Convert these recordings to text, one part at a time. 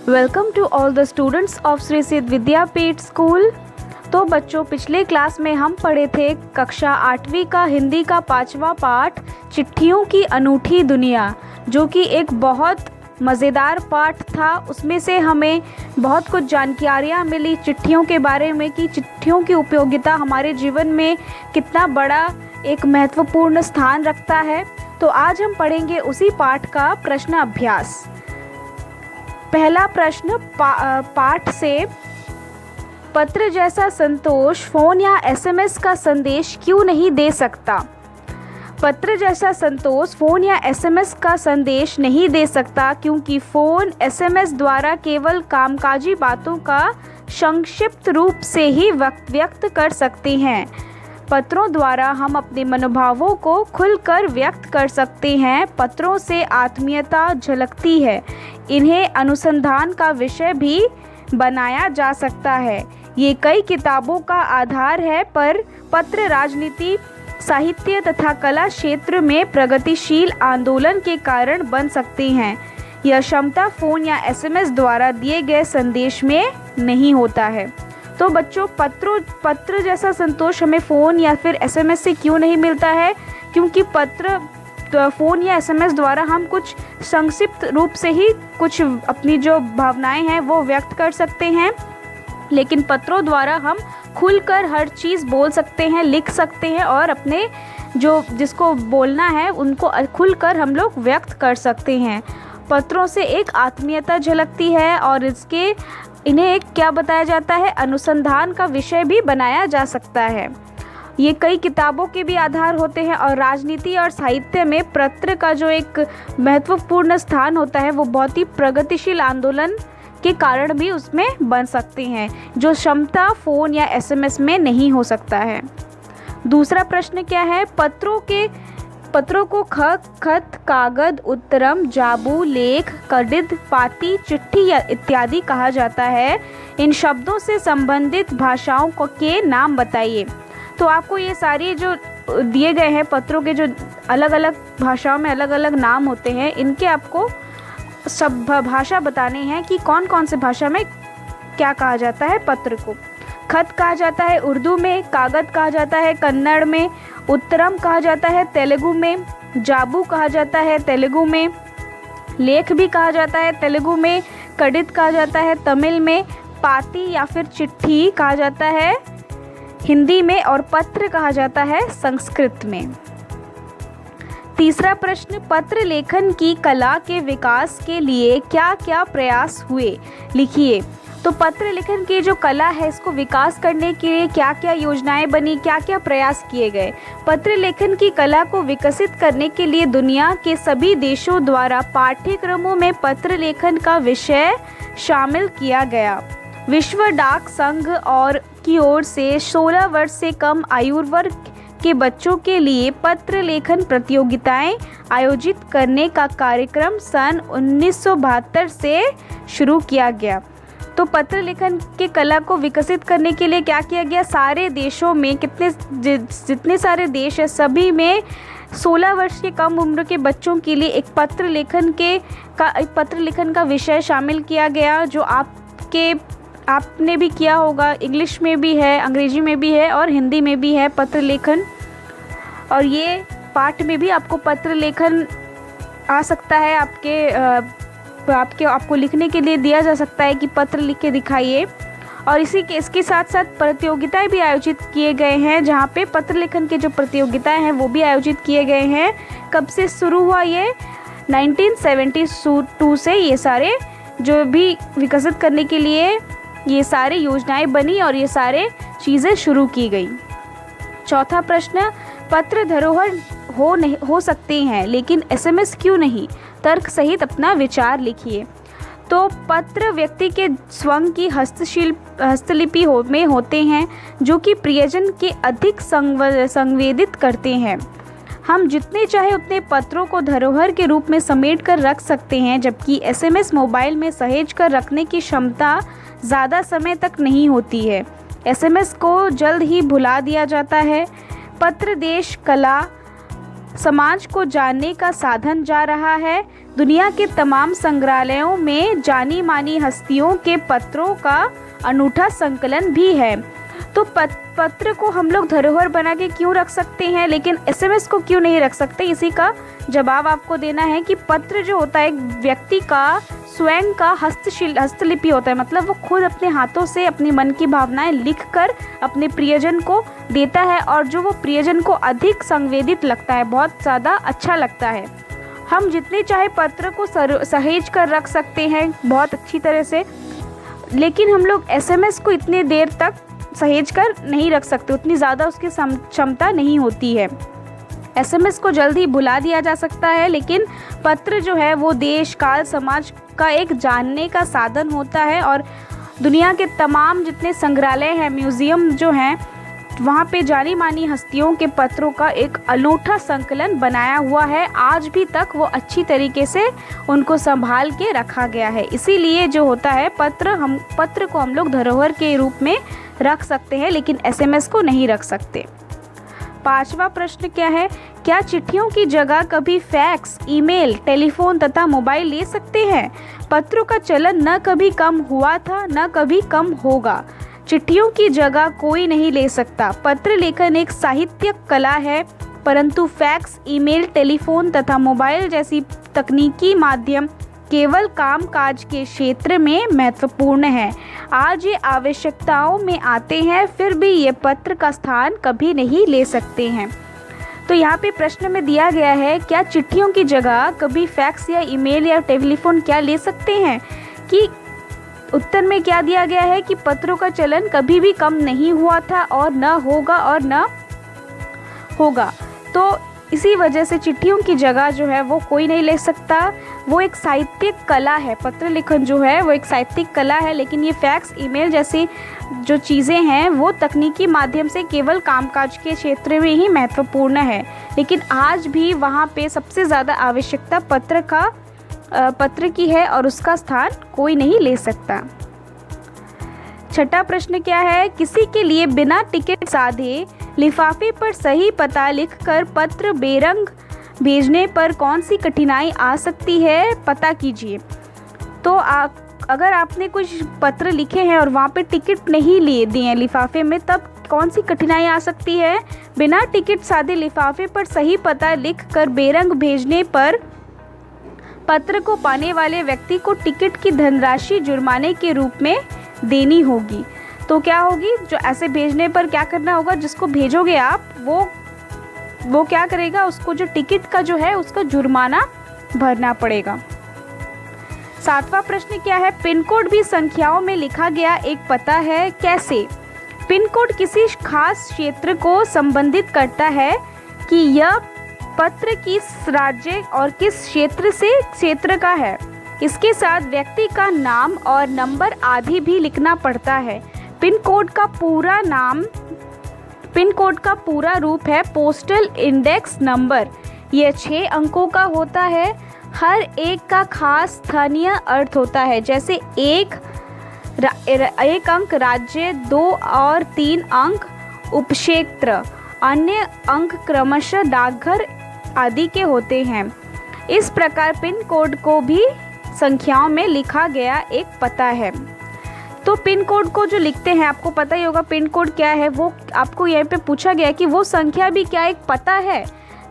Welcome to all the students of Shri Siddh Vidyapeeth school. तो बच्चों, पिछले क्लास में हम पढ़े थे कक्षा 8वीं का हिंदी का 5वां पाठ चिट्ठियों की अनूठी दुनिया, जो कि एक बहुत मज़ेदार पाठ था। उसमें से हमें बहुत कुछ जानकारियाँ मिली चिट्ठियों के बारे में कि चिट्ठियों की उपयोगिता हमारे जीवन में कितना बड़ा एक महत्वपूर्ण स्थान रखता है। तो आज हम पढ़ेंगे उसी पाठ का प्रश्न अभ्यास। पहला प्रश्न पाठ से, पत्र जैसा संतोष फ़ोन या एसएमएस का संदेश क्यों नहीं दे सकता? पत्र जैसा संतोष फ़ोन या एसएमएस का संदेश नहीं दे सकता क्योंकि फ़ोन एसएमएस द्वारा केवल कामकाजी बातों का संक्षिप्त रूप से ही व्यक्त कर सकते हैं। पत्रों द्वारा हम अपने मनोभावों को खुलकर व्यक्त कर सकते हैं। पत्रों से आत्मीयता झलकती है। इन्हें अनुसंधान का विषय भी बनाया जा सकता है। ये कई किताबों का आधार है, पर पत्र राजनीति, साहित्य तथा कला क्षेत्र में प्रगतिशील आंदोलन के कारण बन सकते हैं। यह क्षमता फ़ोन या एसएमएस द्वारा दिए गए संदेश में नहीं होता है। तो बच्चों, पत्र जैसा संतोष हमें फ़ोन या फिर एसएमएस से क्यों नहीं मिलता है? क्योंकि फ़ोन या एसएमएस द्वारा हम कुछ संक्षिप्त रूप से ही कुछ अपनी जो भावनाएं हैं वो व्यक्त कर सकते हैं, लेकिन पत्रों द्वारा हम खुलकर हर चीज़ बोल सकते हैं, लिख सकते हैं और अपने जिसको बोलना है उनको खुलकर हम लोग व्यक्त कर सकते हैं। पत्रों से एक आत्मीयता झलकती है और इन्हें एक क्या बताया जाता है, अनुसंधान का विषय भी बनाया जा सकता है। ये कई किताबों के भी आधार होते हैं और राजनीति और साहित्य में पत्र का जो एक महत्वपूर्ण स्थान होता है वो बहुत ही प्रगतिशील आंदोलन के कारण भी उसमें बन सकते हैं, जो क्षमता फ़ोन या एसएमएस में नहीं हो सकता है। दूसरा प्रश्न क्या है? पत्रों को खत, कागज, उत्तरम, जाबू, लेख, कडित, पाती, चिट्ठी या इत्यादि कहा जाता है। इन शब्दों से संबंधित भाषाओं के नाम बताइए। तो आपको ये सारे जो दिए गए हैं पत्रों के, जो अलग अलग भाषाओं में अलग अलग नाम होते हैं, इनके आपको सब भाषा बताने हैं कि कौन कौन से भाषा में क्या कहा जाता है पत्र को। खत कहा जाता है उर्दू में, कागज कहा जाता है कन्नड़ में, उत्तरम कहा जाता है तेलुगु में, जाबू कहा जाता है तेलुगु में, लेख भी कहा जाता है तेलुगु में, कडित कहा जाता है तमिल में, पाती या फिर चिट्ठी कहा जाता है हिंदी में और पत्र कहा जाता है संस्कृत में। तीसरा प्रश्न, पत्र लेखन की कला के विकास के लिए क्या क्या प्रयास हुए? लिखिए। तो पत्र लेखन की जो कला है इसको विकास करने के लिए क्या क्या योजनाएं बनी, क्या क्या प्रयास किए गए? पत्र लेखन की कला को विकसित करने के लिए दुनिया के सभी देशों द्वारा पाठ्यक्रमों में पत्र लेखन का विषय शामिल किया गया। विश्व डाक संघ और की ओर से 16 वर्ष से कम आयु वर्ग के बच्चों के लिए पत्र लेखन प्रतियोगिताएं आयोजित करने का कार्यक्रम सन 1972 से शुरू किया गया। तो पत्र लेखन के कला को विकसित करने के लिए क्या किया गया? सारे देशों में जितने सारे देश है सभी में 16 वर्ष के कम उम्र के बच्चों के लिए एक पत्र लेखन का विषय शामिल किया गया, जो आपने भी किया होगा। इंग्लिश में भी है, अंग्रेजी में भी है और हिंदी में भी है पत्र लेखन। और ये पाठ में भी आपको पत्र लेखन आ सकता है, आपको लिखने के लिए दिया जा सकता है कि पत्र लिख के दिखाइए। और इसके साथ साथ प्रतियोगिताएं भी आयोजित किए गए हैं, जहाँ पे पत्र लेखन के जो प्रतियोगिताएं हैं वो भी आयोजित किए गए हैं। कब से शुरू हुआ ये? 1972 से ये सारे जो भी विकसित करने के लिए ये सारी योजनाएं बनी और ये सारे चीज़ें शुरू की गई। चौथा प्रश्न, पत्र धरोहर हो सकते हैं लेकिन एसएमएस क्यों नहीं? तर्क सहित अपना विचार लिखिए। तो पत्र व्यक्ति के स्वयं की हस्तलिपि में होते हैं, जो कि प्रियजन के अधिक संवेदित करते हैं। हम जितने चाहे उतने पत्रों को धरोहर के रूप में समेट कर रख सकते हैं, जबकि एसएमएस मोबाइल में सहेज कर रखने की क्षमता ज़्यादा समय तक नहीं होती है। एसएमएस को जल्द ही भुला दिया जाता है। पत्र देश, कला, समाज को जानने का साधन जा रहा है। दुनिया के तमाम संग्रहालयों में जानी मानी हस्तियों के पत्रों का अनूठा संकलन भी है। तो पत्र को हम लोग धरोहर बना के क्यों रख सकते हैं, लेकिन एसएमएस को क्यों नहीं रख सकते? इसी का जवाब आपको देना है कि पत्र जो होता है एक व्यक्ति का स्वयं का हस्तलिपि होता है, मतलब वो खुद अपने हाथों से अपने मन की भावनाएं लिखकर अपने प्रियजन को देता है, और जो वो प्रियजन को अधिक संवेदित लगता है, बहुत ज़्यादा अच्छा लगता है। हम जितने चाहे पत्र को सहेज कर रख सकते हैं बहुत अच्छी तरह से, लेकिन हम लोग एसएमएस को इतने देर तक सहेज कर नहीं रख सकते, उतनी ज़्यादा उसकी क्षमता नहीं होती है। एसएमएस को जल्द ही भुला दिया जा सकता है, लेकिन पत्र जो है वो देश काल समाज का एक जानने का साधन होता है, और दुनिया के तमाम जितने संग्रहालय हैं, म्यूज़ियम जो हैं, वहाँ पे जानी मानी हस्तियों के पत्रों का एक अनूठा संकलन बनाया हुआ है। आज भी तक वो अच्छी तरीके से उनको संभाल के रखा गया है। इसीलिए जो होता है पत्र को हम लोग धरोहर के रूप में रख सकते हैं, लेकिन एसएमएस को नहीं रख सकते। 5वां प्रश्न क्या है? क्या चिट्ठियों की जगह कभी फैक्स, ईमेल, टेलीफोन तथा मोबाइल ले सकते हैं? पत्रों का चलन न कभी कम हुआ था, न कभी कम होगा। चिट्ठियों की जगह कोई नहीं ले सकता। पत्र लेखन एक साहित्यिक कला है, परंतु फैक्स, ईमेल, टेलीफोन तथा मोबाइल जैसी तकनीकी माध्यम केवल कामकाज के क्षेत्र में महत्वपूर्ण है। आज ये आवश्यकताओं में आते हैं, फिर भी ये पत्र का स्थान कभी नहीं ले सकते हैं। तो यहाँ पे प्रश्न में दिया गया है, क्या चिट्ठियों की जगह कभी फैक्स या ईमेल या टेलीफोन क्या ले सकते हैं? कि उत्तर में क्या दिया गया है कि पत्रों का चलन कभी भी कम नहीं हुआ था और न होगा और न होगा। तो इसी वजह से चिट्ठियों की जगह जो है वो कोई नहीं ले सकता। वो एक साहित्यिक कला है, पत्र लिखन जो है वो एक साहित्यिक कला है, लेकिन ये फैक्स, ईमेल जैसी जो चीज़ें हैं वो तकनीकी माध्यम से केवल कामकाज के क्षेत्र में ही महत्वपूर्ण है। लेकिन आज भी वहाँ पे सबसे ज़्यादा आवश्यकता पत्र की है, और उसका स्थान कोई नहीं ले सकता। 6वां प्रश्न क्या है? किसी के लिए बिना टिकट साधे लिफाफे पर सही पता लिखकर पत्र बेरंग भेजने पर कौन सी कठिनाई आ सकती है? पता कीजिए। तो अगर आपने कुछ पत्र लिखे हैं और वहाँ पे टिकट नहीं लिए दिए हैं लिफाफे में, तब कौन सी कठिनाई आ सकती है? बिना टिकट साधे लिफाफे पर सही पता लिखकर बेरंग भेजने पर पत्र को पाने वाले व्यक्ति को टिकट की धनराशि जुर्माने के रूप में देनी होगी। तो क्या होगी? जो ऐसे भेजने पर क्या करना होगा? जिसको भेजोगे आप वो क्या करेगा? उसको जो टिकट का जो है उसका जुर्माना भरना पड़ेगा। 7वां प्रश्न क्या है? पिन कोड भी संख्याओं में लिखा गया एक पता है, कैसे? पिन कोड किसी खास क्षेत्र को संबंधित करता है कि यह पत्र किस राज्य और किस क्षेत्र का है। इसके साथ व्यक्ति का नाम और नंबर आदि भी लिखना पड़ता है। पिन कोड का पूरा रूप है पोस्टल इंडेक्स नंबर। यह 6 अंकों का होता है। हर एक का खास स्थानीय अर्थ होता है, जैसे एक अंक राज्य, 2 और 3 अंक उपक्षेत्र, अन्य अंक क्रमशः डाकघर आदि के होते हैं। इस प्रकार पिन कोड को भी संख्याओं में लिखा गया एक पता है। तो पिन कोड को जो लिखते हैं, आपको पता ही होगा पिन कोड क्या है। वो आपको यहाँ पे पूछा गया कि वो संख्या भी क्या एक पता है।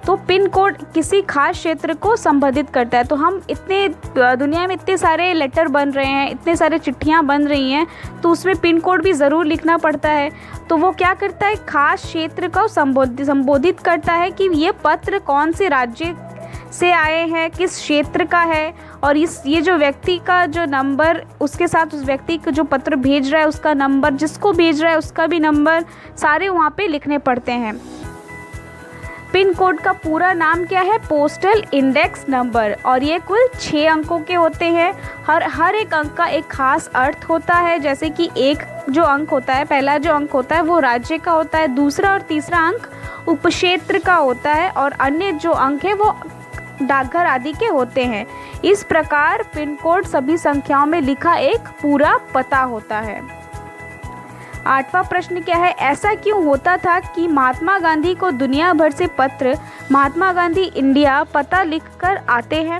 तो पिन कोड किसी खास क्षेत्र को संबोधित करता है। तो हम दुनिया में इतने सारे लेटर बन रहे हैं, इतने सारे चिट्ठियाँ बन रही हैं, तो उसमें पिन कोड भी ज़रूर लिखना पड़ता है। तो वो क्या करता है? खास क्षेत्र को संबोधित करता है कि ये पत्र कौन से राज्य से आए हैं, किस क्षेत्र का है, और ये जो व्यक्ति का जो नंबर, उसके साथ उस व्यक्ति को जो पत्र भेज रहा है उसका नंबर, जिसको भेज रहा है उसका भी नंबर, सारे वहाँ पे लिखने पड़ते हैं। पिन कोड का पूरा नाम क्या है? पोस्टल इंडेक्स नंबर, और ये कुल 6 अंकों के होते हैं। हर एक अंक का एक खास अर्थ होता है, जैसे कि एक जो अंक होता है, पहला जो अंक होता है वो राज्य का होता है, दूसरा और तीसरा अंक उपक्षेत्र का होता है, और अन्य जो अंक है वो डाकघर आदि के होते हैं। इस प्रकार पिन कोड सभी संख्याओं में लिखा एक पूरा पता होता है। 8वां प्रश्न क्या है? ऐसा क्यों होता था कि महात्मा गांधी को दुनिया भर से पत्र महात्मा गांधी इंडिया पता लिखकर आते हैं?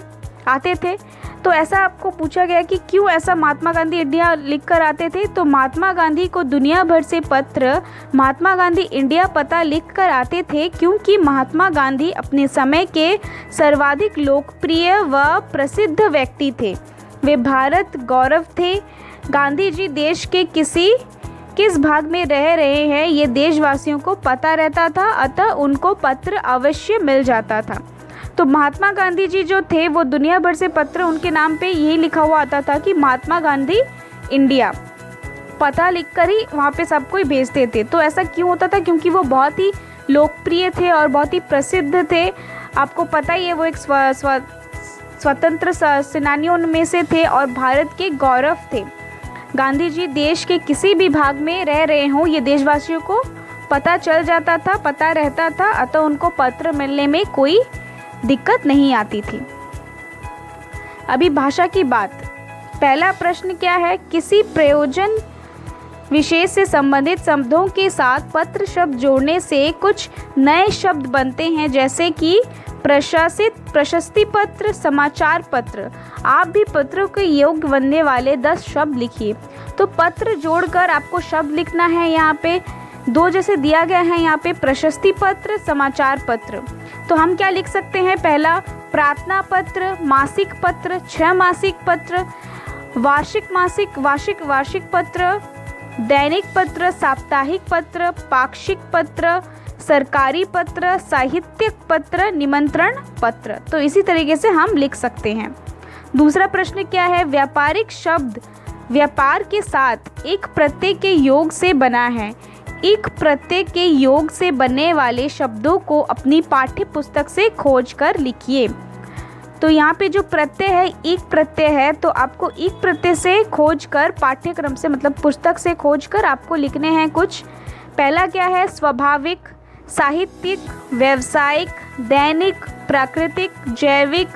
आते थे। तो ऐसा आपको पूछा गया कि क्यों ऐसा महात्मा गांधी इंडिया लिख कर आते थे। तो महात्मा गांधी को दुनिया भर से पत्र महात्मा गांधी इंडिया पता लिख कर आते थे, क्योंकि महात्मा गांधी अपने समय के सर्वाधिक लोकप्रिय व प्रसिद्ध व्यक्ति थे। वे भारत गौरव थे। गांधी जी देश के किस भाग में रह रहे हैं ये देशवासियों को पता रहता था, अतः उनको पत्र अवश्य मिल जाता था। तो महात्मा गांधी जी जो थे वो दुनिया भर से पत्र उनके नाम पे यही लिखा हुआ आता था कि महात्मा गांधी इंडिया, पता लिखकर ही वहाँ पे सबको ही भेजते थे। तो ऐसा क्यों होता था? क्योंकि वो बहुत ही लोकप्रिय थे और बहुत ही प्रसिद्ध थे। आपको पता ही है वो एक स्वतंत्र सेनानियों में से थे और भारत के गौरव थे। गांधी जी देश के किसी भी भाग में रह रहे हों ये देशवासियों को पता चल जाता था, पता रहता था, अतः उनको पत्र मिलने में कोई दिक्कत नहीं आती थी। अभी भाषा की बात। पहला प्रश्न क्या है? किसी प्रयोजन विशेष से संबंधित शब्दों के साथ पत्र शब्द जोड़ने से कुछ नए शब्द बनते हैं, जैसे कि प्रशासित, प्रशस्ति पत्र, समाचार पत्र। आप भी पत्रों के योग्य बनने वाले 10 शब्द लिखिए। तो पत्र जोड़कर आपको शब्द लिखना है। यहाँ पे 2 जैसे दिया गया है, यहाँ पे प्रशस्ति पत्र, समाचार पत्र। तो हम क्या लिख सकते हैं? पहला प्रार्थना पत्र, मासिक पत्र, 6 मासिक पत्र, वार्षिक पत्र, दैनिक पत्र, साप्ताहिक पत्र, पाक्षिक पत्र, सरकारी पत्र, साहित्यिक पत्र, निमंत्रण पत्र। तो इसी तरीके से हम लिख सकते हैं। दूसरा प्रश्न क्या है? व्यापारिक शब्द व्यापार के साथ एक प्रत्यय के योग से बना है। एक प्रत्यय के योग से बनने वाले शब्दों को अपनी पाठ्य पुस्तक से खोज कर लिखिए। तो यहाँ पे जो प्रत्यय है, एक प्रत्यय है, तो आपको एक प्रत्यय से खोज कर पाठ्यक्रम से मतलब पुस्तक से खोज कर आपको लिखने हैं कुछ। पहला क्या है? स्वाभाविक, साहित्यिक, व्यावसायिक, दैनिक, प्राकृतिक, जैविक,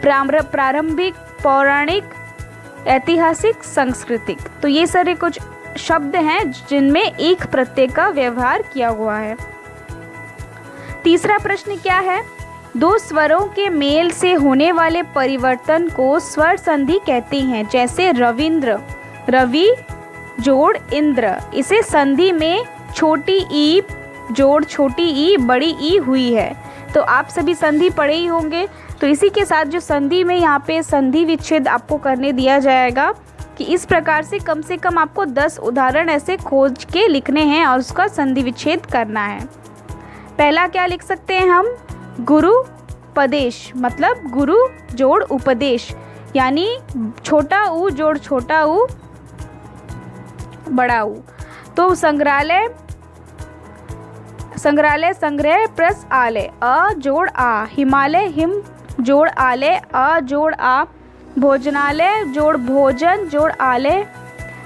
प्रारंभिक, पौराणिक, ऐतिहासिक, सांस्कृतिक। तो ये सारे कुछ शब्द हैं जिनमें एक प्रत्यय का व्यवहार किया हुआ है। तीसरा प्रश्न क्या है? 2 स्वरों के मेल से होने वाले परिवर्तन को स्वर संधि कहते हैं, जैसे रविंद्र, रवि जोड़ इंद्र। इसे संधि में छोटी ई जोड़ छोटी ई बड़ी ई हुई है। तो आप सभी संधि पढ़े ही होंगे। तो इसी के साथ जो संधि में यहाँ पे संधि विच्छेद आपको करने दिया जाएगा कि इस प्रकार से कम आपको 10 उदाहरण ऐसे खोज के लिखने हैं और उसका संधि विच्छेद करना है। पहला क्या लिख सकते हैं हम? गुरु पदेश, मतलब गुरु जोड़ उपदेश, यानी छोटा ऊ जोड़ छोटा ऊ बड़ा ऊ। तो संग्रहालय, संग्रह प्लस आलय, अ जोड़ आ। हिमालय, हिम जोड़ आलय, अ जोड़ आ। भोजनालय जोड़ भोजन जोड़ आलय।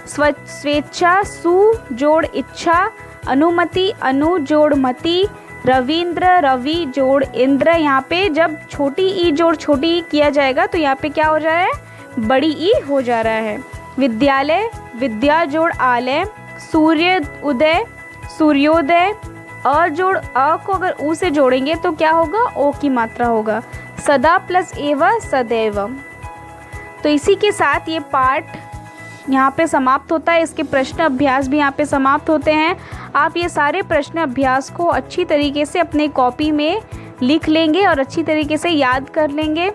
स्वेच्छा, सु जोड़ इच्छा। अनुमति, अनु जोड़ मति। रविंद्र, रवि जोड़ इंद्र। यहाँ पे जब छोटी ई जोड़ छोटी ई किया जाएगा तो यहाँ पे क्या हो जा रहा है? बड़ी ई हो जा रहा है। विद्यालय, विद्या जोड़ आलय। सूर्य उदय, सूर्योदय। अ जोड़ अ को अगर ऊ से जोड़ेंगे तो क्या होगा? ओ की मात्रा होगा। सदा प्लस एव, सदैव। तो इसी के साथ ये पाठ यहाँ पे समाप्त होता है। इसके प्रश्न अभ्यास भी यहाँ पे समाप्त होते हैं। आप ये सारे प्रश्न अभ्यास को अच्छी तरीके से अपने कॉपी में लिख लेंगे और अच्छी तरीके से याद कर लेंगे।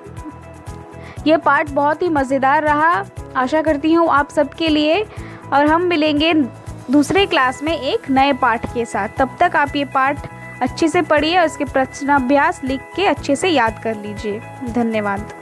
ये पाठ बहुत ही मज़ेदार रहा, आशा करती हूँ आप सबके लिए। और हम मिलेंगे दूसरे क्लास में एक नए पाठ के साथ। तब तक आप ये पाठ अच्छे से पढ़िए और इसके प्रश्न अभ्यास लिख के अच्छे से याद कर लीजिए। धन्यवाद।